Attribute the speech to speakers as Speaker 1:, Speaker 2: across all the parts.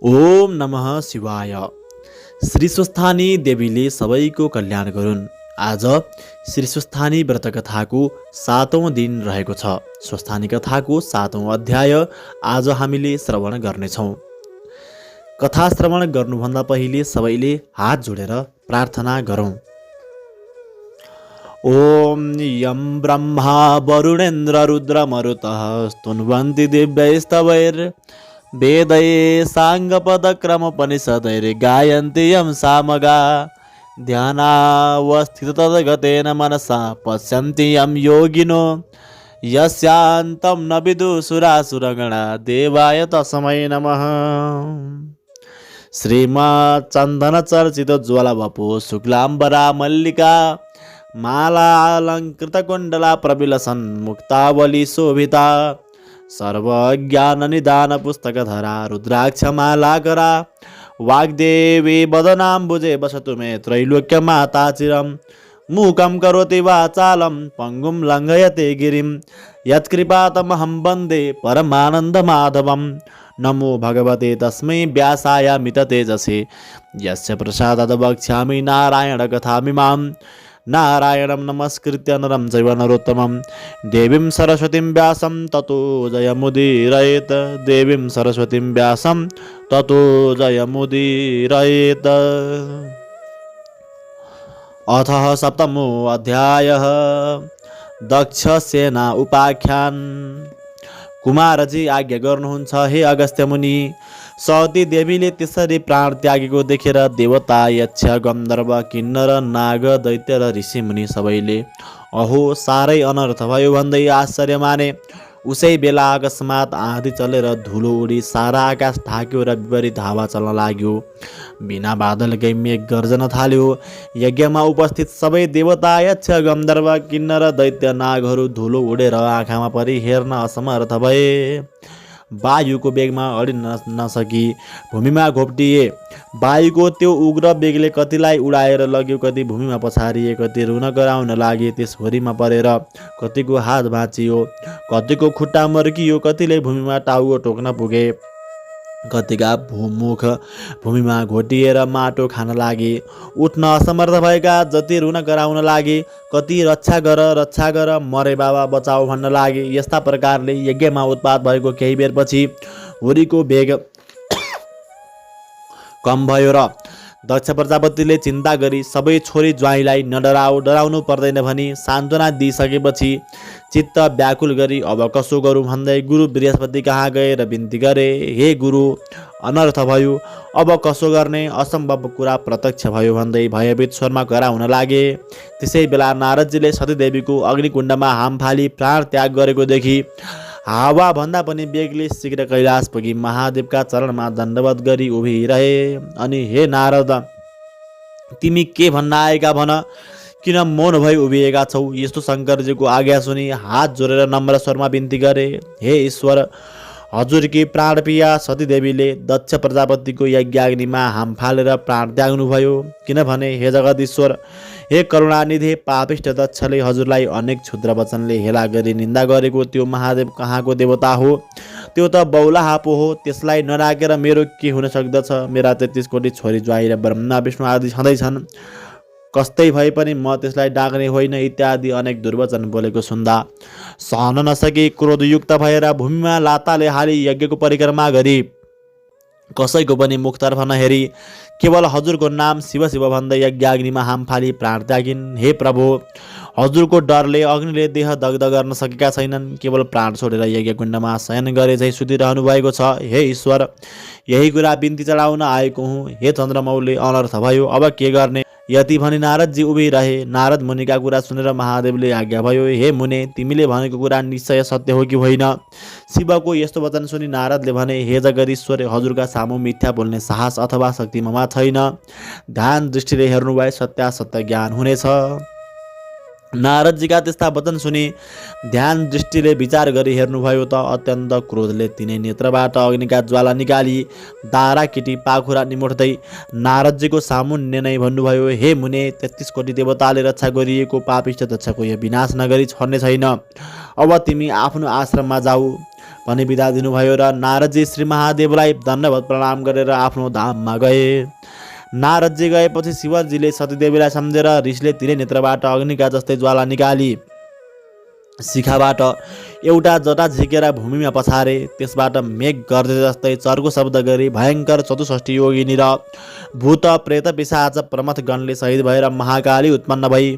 Speaker 1: ओम नमः शिवाय। श्री स्वस्थानी देवीले सबैको कल्याण गरून्। आज श्री स्वस्थानी व्रत कथाको 7औं दिन रहेको छ। स्वस्थानी कथाको 7औं अध्याय आज हामीले श्रवण गर्नेछौँ। कथा श्रवण गर्नुभन्दा पहिले सबैले हात जोडेर प्रार्थना गरौँ। ओम यं ब्रह्मा वरुणेन्द्र रुद्र मरुतः स्तुन्वन्ति दिव्यैस्तवैर् वेदै साङ्गपदक्रमोपनिषदैर्गायन्ति यं सामगा ध्यानावस्थिततद्गतेन मनसा पश्यन्ति यं योगिनो यस्यान्तं न विदुषुरासुरगणा देवाय तस्मै नमः। श्रीमच्चन्दनचर्चितज्वलवपु शुक्लाम्बरा मल्लिका मालालङ्कृतकुण्डला प्रविलसन् मुक्तावली शोभिता सर्वज्ञाननिदान पुस्तकधरा रुद्राक्षमालाकरा वाग्देवी वदनाम्बुजे वसतु मे त्रैलोक्यमाता चिरं मूकं करोति वाचालं पङ्गुं लङ्घयते गिरिं यत्कृपातमहं वन्दे परमानन्दमाधवं। नमो भगवते तस्मै व्यासाय मिततेजसे यस्य प्रसादात् वक्ष्यामि नारायणकथामिमां। नारायणं नमस्कृत्य नरं चैव नरोत्तमं देवीं सरस्वतीं व्यासं ततो जयमुदीरयेत्। देवीं सरस्वतीं व्यासं ततो जयमुदीरयेत्। अथ सप्तमो अध्यायः दक्षसेना उपाख्यान। कुमारजी आज्ञा गर्नुहुन्छ, हे अगस्त्य मुनि। सती देवीले त्यसरी प्राण त्यागेको देखेर देवता यक्ष गन्धर्व किन्नर नाग दैत्य र ऋषिमुनि सबैले अहो साह्रै अनर्थ भयो भन्दै आश्चर्य माने। उसै बेला अकस्मात आँधी चलेर धुलो उडी सारा आकाश ढाक्यो र विपरीत हावा चल्न लाग्यो। बिना बादलकै मेघ गर्जन थाल्यो। यज्ञमा उपस्थित सबै देवता यक्ष गन्धर्व किन्नर दैत्य नागहरू धुलो उडेर आँखामा परि हेर्न असमर्थ भए। वायुको बेगमा अडिन नसकी भूमिमा घोप्टिए। वायुको त्यो उग्र बेगले कतिलाई उडाएर लग्यो, कति भूमिमा पछारिए, कति रुन कराउन लागे त्यस होरीमा परेर। कतिको हात भाँचियो, कतिको खुट्टा मर्कियो, कतिले भूमिमा टाउको टोक्न पुगे, कतिका मुख भूमिमा घोटिएर माटो खान लागे। उठ्न असमर्थ भएका जति रुन कराउन लागे, कति रक्षा गर मरे बाबा बचाऊ भन्न लागे। यस्ता प्रकारले यज्ञमा उत्पात भएको केही बेरपछि होरीको वेग कम भयो र दक्ष प्रजापतिले चिन्ता गरी सबै छोरी ज्वाइँलाई डराउनु पर्दैन भनी सान्त्वना दिइसकेपछि चित्त व्याकुल गरी अब कसो गरौँ भन्दै गुरु बृहस्पति कहाँ गएर बिन्ती गरे। हे गुरु, अनर्थ भयो, अब कसो गर्ने, असम्भव कुरा प्रत्यक्ष भयो भन्दै भयभीत स्वरमा कराउन लागे। त्यसै बेला नारदजीले सतीदेवीको अग्निकुण्डमा हाम फाली प्राण त्याग गरेको देखि हावा भन्दा पनि बेगले शीघ्र कैलाश पुगी महादेवका चरणमा दण्डवत गरी उभिरहे। अनि हे नारद, तिमी के भन्न आएका भन, किन मौन भई उभिएका छौ? यस्तो शङ्करजीको आज्ञा सुनि हात जोडेर नम्र स्वरमा बिन्ती गरे। हे ईश्वर, हजुरकी प्राणप्रिया सतीदेवीले दक्ष प्रजापतिको यज्ञाग्निमा हाम फालेर प्राण त्याग्नुभयो। किनभने हे जगदीश्वर, हे करुणानिधि, पापिष्ट दक्षले हजुरलाई अनेक क्षुद्र वचनले हेला गरी निन्दा गरेको त्यो महादेव कहाँको देवता हो? त्यो त बौलाहा पो हो। त्यसलाई नराखेर मेरो के हुन सक्दछ? मेरा 33 कोटी छोरी ज्वाइँ र ब्रह्मा विष्णु आदि छँदैछन्। कस्तै भए पनि म त्यसलाई डाक्ने होइन, इत्यादि अनेक दुर्वचन बोलेको सुन्दा सहन नसकी क्रोधयुक्त भएर भूमिमा लाताले हाली यज्ञको परिक्रमा गरी कसैको पनि मुखतर्फ नहेरी केवल हजुरको नाम शिव शिव भन्दै यज्ञाग्निमा हाम फाली प्राण त्यागिन्। हे प्रभु, हजुरको डरले अग्निले देह दग्ध गर्न सकेका छैनन्, केवल प्राण छोडेर यज्ञकुण्डमा शयन गरे झै सुतिरहनु भएको छ। हे ईश्वर, यही कुरा बिन्ती चढाउन आएको हुँ। हे चन्द्रमौले, अनर्थ भयो, अब के गर्ने? यति भनी नारदजी उभिरहे। नारद मुनिका कुरा सुनेर महादेवले आज्ञा भयो, हे मुने, तिमीले भनेको कुरा निश्चय सत्य हो कि होइन? शिवको यस्तो वचन सुनि नारदले भने, हे जगदीश्वर, हजुरका सामु मिथ्या बोल्ने साहस अथवा शक्ति ममा छैन। ध्यान दृष्टिले हेर्नु भए सत्यासत्य ज्ञान हुनेछ। नारदजीका त्यस्ता वचन सुनि ध्यान दृष्टिले विचार गरी हेर्नुभयो त अत्यन्त क्रोधले तिनै नेत्रबाट अग्निका ज्वाला निकाली दारा किटी पाखुरा निमुट्दै नारदजीको सामुन्ने नै भन्नुभयो, हे मुने, 33 कोटी देवताले रक्षा गरिएको पापिष्ट दक्षको यो विनाश नगरी छोड्ने छैन। अब तिमी आफ्नो आश्रममा जाऊ। भनी बिदा दिनुभयो र नारदजी श्री महादेवलाई दण्डवत प्रणाम गरेर आफ्नो धाममा गए। नारदजी गएपछि शिवजीले सतीदेवीलाई सम्झेर रिसले तिनै नेत्रबाट अग्निका जस्तै ज्वाला निकाली शिखाबाट एउटा जटा झिकेर भूमिमा पछारे। त्यसबाट मेघ गर्जे जस्तै चर्को शब्द गरी भयङ्कर 64 योगिनी र भूत प्रेत पिशाच प्रमथगणले शहीद भएर महाकाली उत्पन्न भई।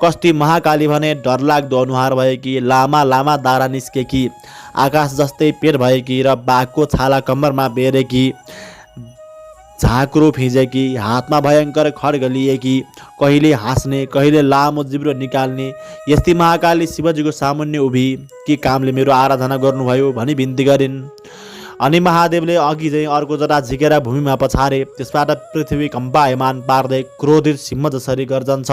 Speaker 1: कस्ती महाकाली भने डरलाग्दो अनुहार भएकी, लामा लामा दारा निस्केकी, आकाश जस्तै पेट भएकी र बाघको छाला कम्मरमा बेरेकी, झाँक्रो फिजेकी, हातमा भयङ्कर खड्ग लिएकी, कहिले हाँस्ने कहिले लामो जिब्रो निकाल्ने यस्ती महाकाली शिवजीको सामुन्ने उभि के कामले मेरो आराधना गर्नुभयो भनी बिन्ती गरिन्। अनि महादेवले अघि चाहिँ अर्को जटा झिकेर भूमिमा पछारे। त्यसबाट पृथ्वी कम्पायमान पार्दै क्रोधित सिंह जसरी गर्जन्छ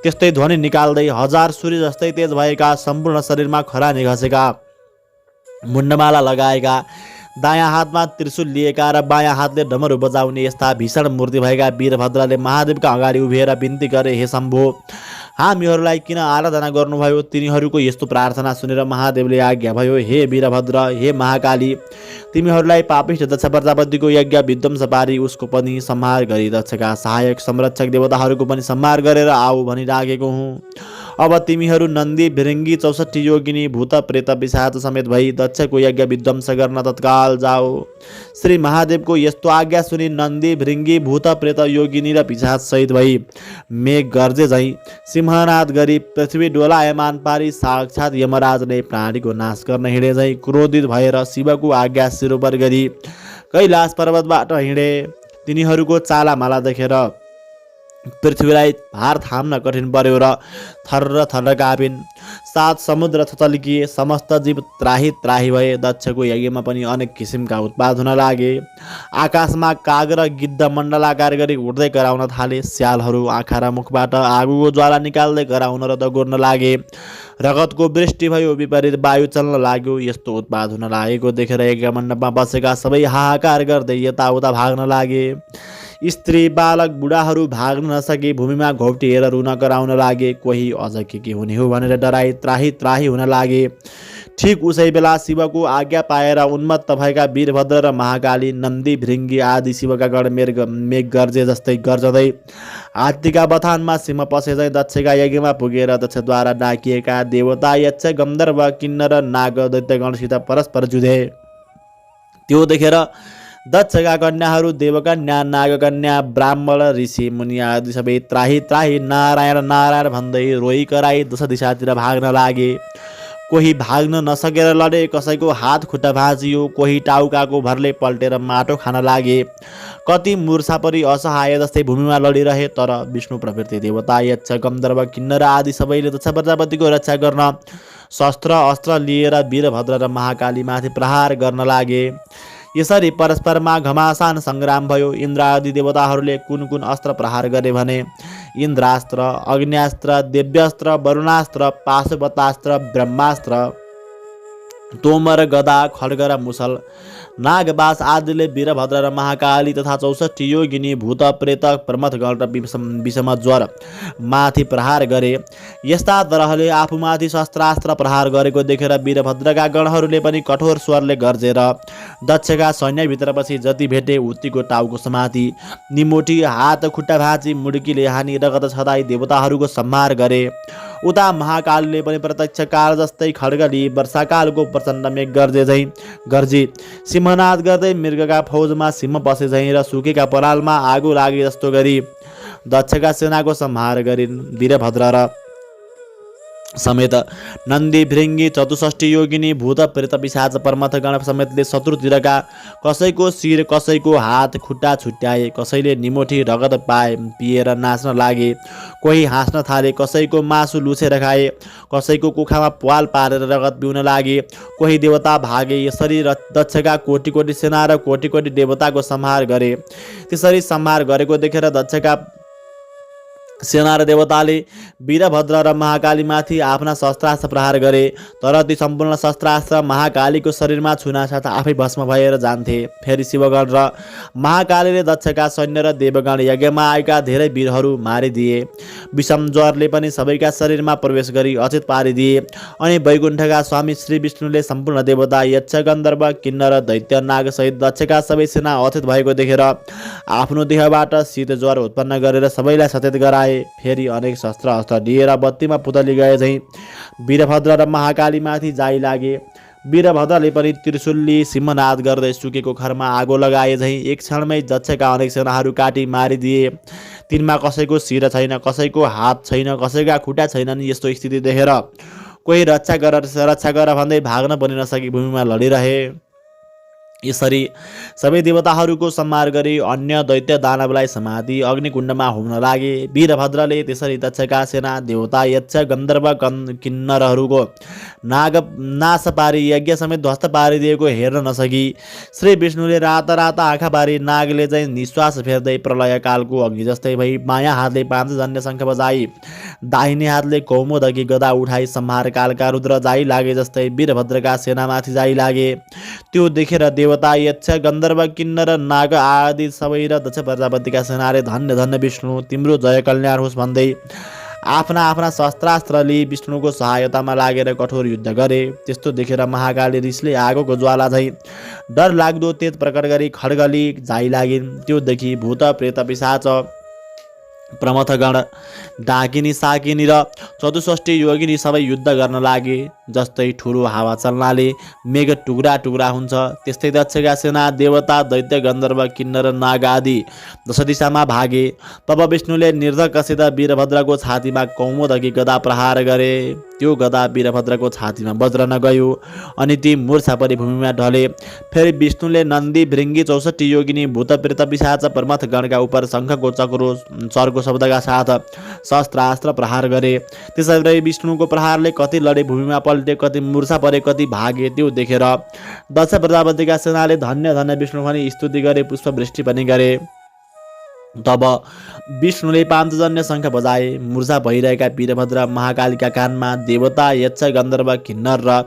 Speaker 1: त्यस्तै ध्वनि निकाल्दै 1000 सूर्य जस्तै तेज भएका, सम्पूर्ण शरीरमा खरानी घसेका, मुण्डमाला लगाएका, दायाँ हातमा त्रिशूल लिएका र बायाँ हातले डमरू बजाउने यस्ता भीषण मूर्ति भएका वीरभद्रले महादेवका अगाडि उभिएर बिन्ती गरे, हे शम्भो, हामीहरूलाई किन आराधना गर्नुभयो? तिनीहरूको यस्तो प्रार्थना सुनेर महादेवले आज्ञा भयो, हे वीरभद्र, हे महाकाली, तिमीहरूलाई पापिष्ठ दक्ष प्रजापतिको यज्ञ विध्वंस पारी उसको पनि संहार गरी दक्षका सहायक संरक्षक देवताहरूको पनि संहार गरेर आऊ भनी राखेको हुँ। अब तिमीहरू नन्दी भिरिङ्गी 64 योगिनी भूत प्रेत पिशाच समेत भई दक्षको यज्ञ विध्वंस गर्न तत्काल जाओ। श्री महादेवको यस्तो आज्ञा सुनि नन्दी भिरिङ्गी भूत प्रेत योगिनी र पिशाच सहित भई मेघ गर्जे झैँ सिंहनाद गरी पृथ्वी डोलायमान पारी साक्षात यमराजले प्राणीको नाश गर्न हिँडे झैँ क्रोधित भएर शिवको आज्ञा शिरोपर गरी कैलाश पर्वतबाट हिँडे। तिनीहरूको चालामाला देखेर पृथ्वीलाई भार थाम्न कठिन पर्यो र थर्र थर्र कापिन्। 7 समुद्र थचल्किए, समस्त जीव त्राही त्राही भए। दक्षको यज्ञमा पनि अनेक किसिमका उत्पाद हुन लागे। आकाशमा काग र गिद्ध मण्डलाकार गरी उड्दै कराउन थाले। स्यालहरू आँखा र मुखबाट आगोको ज्वाला निकाल्दै कराउन र दगोर्न लागे। रगतको वृष्टि भयो, विपरीत वायु चल्न लाग्यो। यस्तो उत्पाद हुन लागेको देखेर यज्ञ मण्डपमा बसेका सबै हाहाकार गर्दै यताउता भाग्न लागे। स्त्री बालक बुढाहरू भाग्न नसके भूमिमा घोप्टिएर रुन कराउन लागे। कोही अझ के हुने हो भनेर डराई त्राही त्राही हुन लागे। ठिक उसै बेला शिवको आज्ञा पाएर उन्मत्त भएका वीरभद्र र महाकाली, नन्दी भिरिङ्गी आदि शिवका गण मेघ गर्जे जस्तै गर्जदै हात्तीका बथानमा सिंह पसेझै दक्षका यज्ञमा पुगेर दक्षद्वारा डाकिएका देवता, यक्ष, गन्धर्व, किन्नर, नाग, दैत्यगणसित परस्पर जुधे। त्यो देखेर दक्षका कन्याहरू देवकन्या, नागकन्या, ब्राह्मण, ऋषि, मुनि आदि सबै त्राही त्राही नारायण नारायण भन्दै रोई कराई दश दिशातिर भाग्न लागे। कोही भाग्न नसकेर लडे, कसैको हात खुट्टा भाँचियो, कोही टाउकाको भरले पल्टेर माटो खान लागे। कति मूर्छा परी असहाय जस्तै भूमिमा लडिरहे। तर विष्णु प्रवृत्ति देवता, यक्ष, गन्धर्व, किन्नर आदि सबैले दक्ष प्रजापतिको रक्षा गर्न शस्त्र अस्त्र लिएर वीरभद्र र महाकाली माथि प्रहार गर्न लागे। यसरी परस्परमा घमासान सङ्ग्राम भयो। इन्द्र आदि देवताहरूले कुन कुन अस्त्र प्रहार गरे भने इन्द्रास्त्र, अग्न्यास्त्र, दिव्यास्त्र, वरुणास्त्र, पाशुपतास्त्र, ब्रह्मास्त्र, तोमर, गदा, खड्ग र मुसल, नागबास आदिले वीरभद्र र महाकाली तथा 64 योगिनी भूत प्रेत प्रमथगण र विषम ज्वर माथि प्रहार गरे। यस्ता तरहले आफूमाथि शस्त्रास्त्र प्रहार गरेको देखेर वीरभद्रका गणहरूले पनि कठोर स्वरले गर्जेर दक्षका सैन्यभित्रपछि जति भेटे उत्तिको टाउको समाती, निमोठी, हात खुट्टा भाँची, मुड्कीले हानी, रगत छदाई देवताहरूको संहार गरे। उता महाकालले पनि प्रत्यक्ष काल जस्तै खड्ग लिई वर्षाकालको प्रचण्ड मेघ गर्जी सिंहनाद गर्दै मृगका फौजमा सिंह पसे झैँ र सुकेका परालमा आगो लागे जस्तो गरी दक्षका सेनाको संहार गरिन्। वीरभद्र र समेत नन्दी भिरिङ्गी 64 योगिनी भूत प्रेत पिशाच प्रमथगण समेतले शत्रुतिरका कसैको शिर कसैको हात खुट्टा छुट्याए। कसैले निमोठी रगत पिएर नाच्न लागे। कोही हाँस्न थाले, कसैको मासु लुछेर खाए, कसैको कुखामा प्वाल पारेर रगत पिउन लागे। कोही देवता भागे। यसरी दक्षका कोटी कोटी सेना र कोटी कोटी देवताको संहार गरे। त्यसरी संहार गरेको देखेर दक्षका सेना र देवताले वीरभद्र र महाकालीमाथि आफ्ना शस्त्रास्त्र प्रहार गरे, तर ती सम्पूर्ण शस्त्रास्त्र महाकालीको शरीरमा छुनासाथ आफै भस्म भएर जान्थे। फेरि शिवगण र महाकालीले दक्षका सैन्य र देवगण यज्ञमा आएका धेरै वीरहरू मारिदिए। विषम ज्वरले पनि सबैका शरीरमा प्रवेश गरी अचेत पारिदिए। अनि वैकुण्ठका स्वामी श्री विष्णुले सम्पूर्ण देवता, यक्ष, गन्धर्व, किन्नर, दैत्य, नागसहित दक्षका सबै सेना अचेत भएको देखेर आफ्नो देहबाट शीत ज्वर उत्पन्न गरेर सबैलाई सचेत गराए। फेरि अनेक शस्त्र अस्त्र लिएर बत्तीमा पुतली गए झैँ वीरभद्र र महाकालीमाथि जाइ लागे। वीरभद्रले पनि त्रिशूलले सिंहनाद गर्दै सुकेको घरमा आगो लगाए झैँ एक क्षणमै दक्षका अनेक सेनाहरू काटी मारिदिए। तिनमा कसैको शिर छैन, कसैको हात छैन, कसैका खुट्टा छैनन्। यस्तो स्थिति देखेर कोही रक्षा गर भन्दै भाग्न पनि नसकी भूमिमा लडिरहे। यसरी सबै देवताहरूको संहार गरी अन्य दैत्य दानवलाई समाति अग्निकुण्डमा हुन लागे। वीरभद्रले त्यसरी दक्षका सेना, देवता, यक्ष, गन्धर्व, किन्नरहरूको नाश पारी यज्ञ समेत ध्वस्त पारिदिएको हेर्न नसकी श्री विष्णुले राता राता आँखा पारी नागले चाहिँ निश्वास फेर्दै प्रलय कालको अग्नि जस्तै भई बायाँ हातले पाञ्चजन्य शङ्ख बजाई, दाहिने हातले कौमोदकी गदा उठाई संहार कालका रुद्र जाइ लागे जस्तै वीरभद्रका सेनामाथि जाइ लागे। त्यो देखेर देवता, यक्ष, गन्धर्व, किन्नर, नाग आदि सबै र दक्ष प्रजापतिका सेनाले धन्य धन्य विष्णु, तिम्रो जय कल्याण होस् भन्दै आफ्ना आफ्ना शस्त्रास्त्रले विष्णुको सहायतामा लागेर कठोर युद्ध गरे। त्यस्तो देखेर महाकाली रिसले आगोको ज्वाला झैँ डर लाग्दो तेज प्रकट गरी खड्गली जाइ लागिन्। त्यो देखि भूत, प्रेत, पिशाच, प्रमथगण, डाकिनी, साकिनी र 64 योगिनी सबै युद्ध गर्न लागे। जस्तै ठुलो हावा चल्नाले मेघ टुक्रा टुक्रा हुन्छ, त्यस्तै दक्षका सेना, देवता, दैत्य, गन्धर्व, किन्नर, नाग आदि दश दिशामा भागे। तब विष्णुले निर्धकसित वीरभद्रको छातीमा कौमोदकी गदा प्रहार गरे। त्यो गदा वीरभद्रको छातीमा बज्रन गयो अनि ती मूर्छा परि भूमिमा ढले। फेरि विष्णुले नन्दी, भृङ्गी, 64 योगिनी, भूत, प्रेत, पिशाच, प्रमथगणका उपर शङ्खको चर्को शब्दका साथ शस्त्रास्त्र प्रहार गरे। त्यसैले विष्णुको प्रहारले कति लडे भूमिमा पल्टे, कति मूर्छा परे, कति भागे। त्यो देखेर दक्ष प्रजापतिका सेनाले धन्य धन्य विष्णु भनी स्तुति गरे, पुष्पवृष्टि पनि गरे। तब विष्णुले पाञ्चजन्य शङ्ख बजाए। मूर्छा भइरहेका वीरभद्र महाकालीका कानमा देवता, यक्ष, गन्धर्व, किन्नर र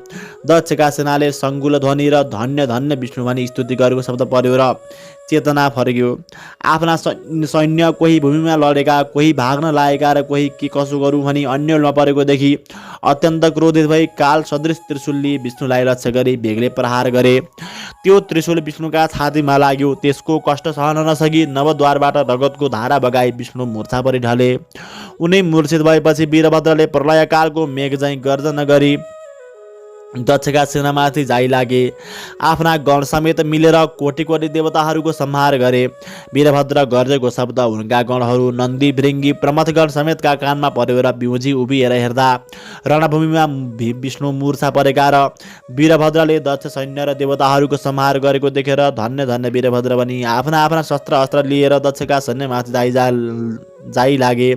Speaker 1: दक्षका सेनाले सङ्गुल ध्वनि र धन्य धन्य विष्णु भनी स्तुति गरेको शब्द पर्यो र चेतना फर्क्यो। आफ्ना सैन्य कोही भूमिमा लडेका, कोही भाग्न लागेका र कोही के कसो गरौँ भनी अन्यलमा परेको देखि अत्यन्त क्रोधित भई काल सदृश त्रिशूलले विष्णुलाई लक्ष्य गरी बेग्लै प्रहार गरे। त्यो त्रिशूल विष्णुका छातीमा लाग्यो। त्यसको कष्ट सहन नसकी नवद्वारबाट रगतको धारा बगाई विष्णु मूर्छा परि ढले। उनी मूर्छित भएपछि वीरभद्रले प्रलयकालको मेघ झैँ गर्जन गरी दक्षका सेनामाथि जाइ लागे। आफ्ना गण समेत मिलेर कोटी कोटी देवताहरूको संहार गरे। वीरभद्र गर्जेको शब्द उनका गणहरू नन्दी, भृङ्गी, प्रमथगण समेतका कानमा पर्यो र बिउजी उभिएर हेर्दा रणभूमिमा विष्णु मूर्छा परेका र वीरभद्रले दक्ष सैन्य र देवताहरूको संहार गरेको देखेर धन्य धन्य वीरभद्र पनि आफ्ना आफ्ना शस्त्र अस्त्र लिएर दक्षका सैन्यमाथि जाइ लागे।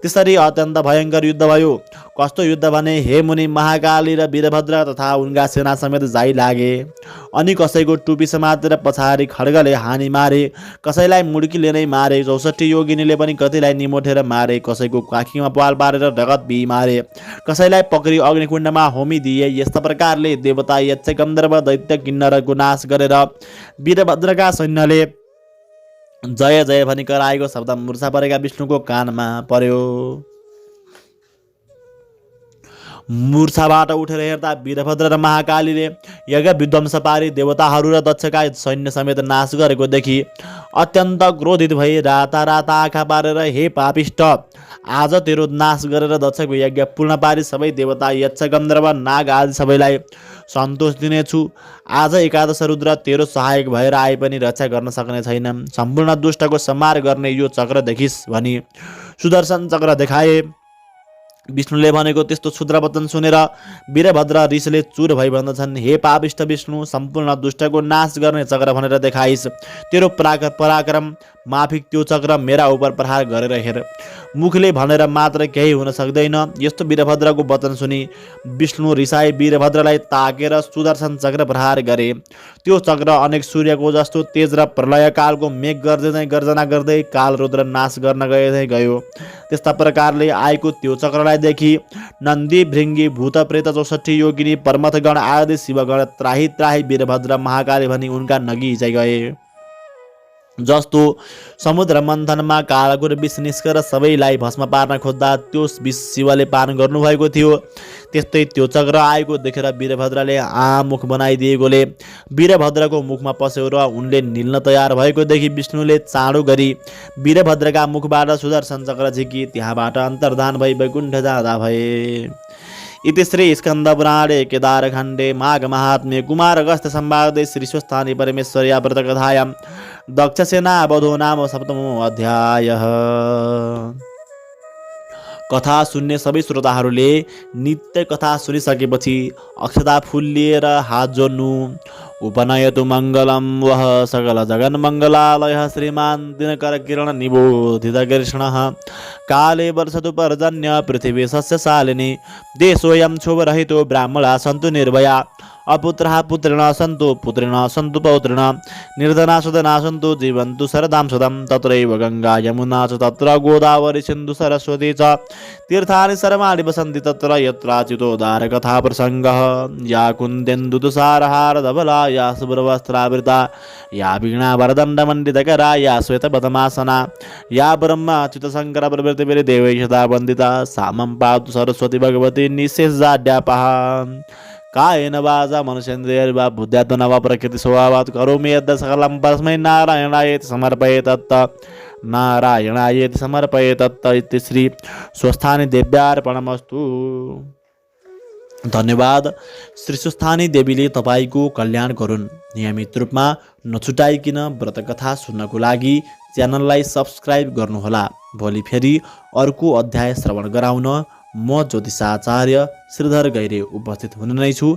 Speaker 1: त्यसरी अत्यन्त भयङ्कर युद्ध भयो। कस्तो युद्ध भने, हे मुनि, महाकाली र वीरभद्र तथा उनका सेना समेत जाइ लागे। अनि कसैको टुपी समातेर पछाडि खड्गले हानी मारे, कसैलाई मुड्कीले नै मारे, 64 योगिनीले पनि कतिलाई निमोठेर मारे, कसैको काखीमा पाल पारेर रगत बिही मारे, कसैलाई पक्री अग्निकुण्डमा होमिदिए। यस्ता प्रकारले देवता, यक्ष, गन्धर्व, दैत्य, किन्नरको नाश गरेर वीरभद्रका सैन्यले जय जय भनी कराएको शब्द मूर्छा परेका विष्णुको कानमा पर्यो। मूर्छाबाट उठेर हेर्दा वीरभद्र र महाकालीले यज्ञ विध्वंस पारी देवताहरू र दक्षका सैन्य समेत नाश गरेको देखि अत्यन्त क्रोधित भई राता राता आँखा पारेर, हे पापिष्ट, आज तेरो नाश गरेर दक्षको यज्ञ पूर्ण पारी सबै देवता, यक्ष, गन्धर्व, नाग आदि सबैलाई सन्तोष दिनेछु। आज एकादश रुद्र तेरो सहायक भएर आए पनि रक्षा गर्न सक्ने छैन। सम्पूर्ण दुष्टको संहार गर्ने यो चक्र देखिस् भनी सुदर्शन चक्र देखाए। विष्णुले भनेको त्यस्तो क्षुद्र वचन सुनेर वीरभद्र रिसले चुर भई भन्दछन्, हे पापिष्ट विष्णु, सम्पूर्ण दुष्टको नाश गर्ने चक्र भनेर देखाइस्। तेरो पराक्रम माफिक त्यो चक्र मेरा उपर प्रहार गरेर हेर। मुखले भनेर मात्र केही हुन सक्दैन। यस्तो वीरभद्रको वचन सुनि विष्णु रिसाई वीरभद्रलाई ताकेर सुदर्शन चक्र प्रहार गरे। त्यो चक्र अनेक सूर्यको जस्तो तेज र प्रलयकालको मेघ गर्जना गर्दै काल रुद्र नाश गर्न गयो। त्यस्ता प्रकारले आएको त्यो चक्रलाई देखि नन्दी भृङ्गी भूत प्रेत 64 योगिनी परमथगण आदि शिवगण त्राही त्राही वीरभद्र महाकाली भनी उनका नगी गए। जस्तो समुद्र मन्थनमा कालको विष निस्केर सबैलाई भस्म पार्न खोज्दा त्यो विष शिवले पान गर्नुभएको थियो, त्यस्तै त्यो चक्र आएको देखेर वीरभद्रले मुख बनाइदिएकोले वीरभद्रको मुखमा पस्यो र उनले निल्न तयार भएको देखि विष्णुले चाँडो गरी वीरभद्रका मुखबाट सुदर्शन चक्र झिकी त्यहाँबाट अन्तर्धान भई वैकुण्ठ जाँदा भए। इति श्री स्कंद पुराणे केदारखण्डे माघ महात्म्ये कुमार अगस्त्य संवादे श्री स्वस्थानी परमेश्वर्या व्रतकथायां दक्षसेना वधो नाम सप्तमो अध्यायः। कथा सुन्ने सबै श्रोताहरूले नित्य कथा सुनिसकेपछि अक्षता फुल लिएर हात जोड्नु। उपनयतु मङ्गलम वह सकल जगन मङ्गलालयः श्रीमान दिनकर किरण निबोधित कृष्णः काले वर्षतु पर्जन्य पृथिवी सस्यशालिनी देशोऽयं क्षोभरहितो ब्राह्मणा सन्तु निर्भया अपुत्रः पुत्रिण सन्तु पुत्रिण सन्तु पौत्रिण निर्धना सुधना सन्तु जीवन्तु शरदां शतं तत्रैव गङ्गा यमुना च तत्र गोदावरी सिन्धु सरस्वती च तीर्थानि सर्वाणि वसन्ति तत्र यत्राच्युतोद्धार कथा प्रसङ्गः। या कुन्देन्दु तुषारहार धवला या शुभ्रवस्त्रावृता या वीणा वरदण्डमण्डितकरा या श्वेतपद्मासना या ब्रह्माच्युतशङ्कर प्रभृतिभिः देवैः सदा वन्दिता सा मम पातु सरस्वती भगवती निःशेषजाड्यापः। कायेन वाचा मनुष्येन्द्रियैर्वा बुद्ध्यात्मना वा प्रकृति स्वभावात् करोमि यद् सकलं परस्मै नारायणायेति समर्पयेत् नारायणायेति समर्पयेत्। इति श्री स्वस्थानी देव्यार्पणमस्तु। धन्यवाद। श्री स्वस्थानी देवीले तपाईको कल्याण गरून्। नियमित रूपमा नछुटाइकिन व्रतकथा सुन्नको लागि च्यानललाई सब्स्क्राइब गर्नुहोला। भोलि फेरि अर्को अध्याय श्रवण गराउन म ज्योतिषाचार्य श्रीधर गैरे उपस्थित हुने नै छु।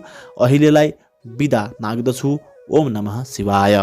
Speaker 1: अहिलेलाई बिदा माग्दछु। ओम नमः शिवाय।